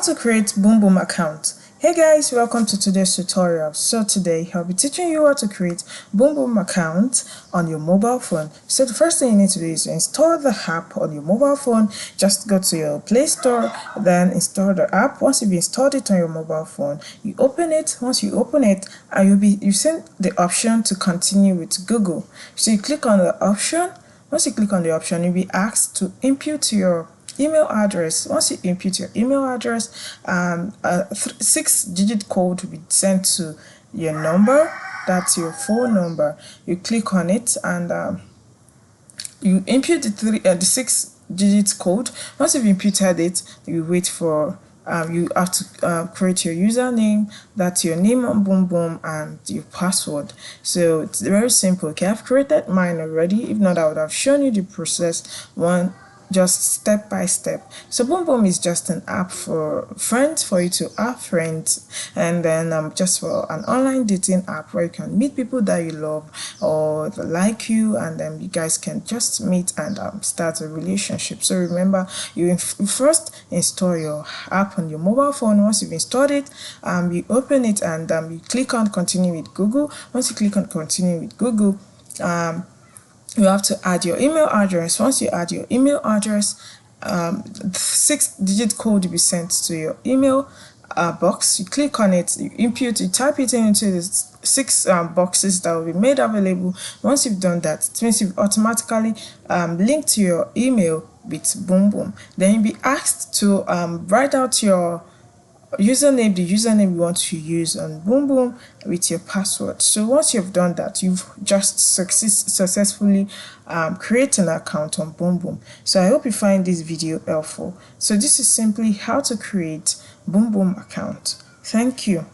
How to create Boom account. Hey guys, welcome to today's tutorial. So today I'll be teaching you how to create Boom account on your mobile phone. So the first thing you need to do is install the app on your mobile phone. Just go to your Play Store, then install the app. Once you've installed it on your mobile phone, you open it. Once you open it, you send the option to continue with Google. So you click on the option. Once you click on the option, you'll be asked to input your email address. Once you input your email address, a 6-digit code will be sent to your number. That's your phone number. You click on it and you input the 6-digit code. Once you've inputted it, you wait for you have to create your username. That's your name on Boom and your password. So it's very simple. Okay, I've created mine already. If not, I would have shown you the process just step by step. So Boom is just an app for friends, for you to have friends, and then just for an online dating app where you can meet people that you love or that like you, and then you guys can just meet and start a relationship. So remember, you first install your app on your mobile phone. Once you've installed it, you open it and you click on continue with Google. Once you click on continue with Google, you have to add your email address. Once you add your email address, 6-digit code will be sent to your email box. You click on it, you input, you type it into the 6 boxes that will be made available. Once you've done that, it means you've automatically linked your email with Boom. Then you'll be asked to write out your username, the username you want to use on Boom with your password. So once you've done that, you've just successfully create an account on Boom. So I hope you find this video helpful. So this is simply how to create Boom account. Thank you.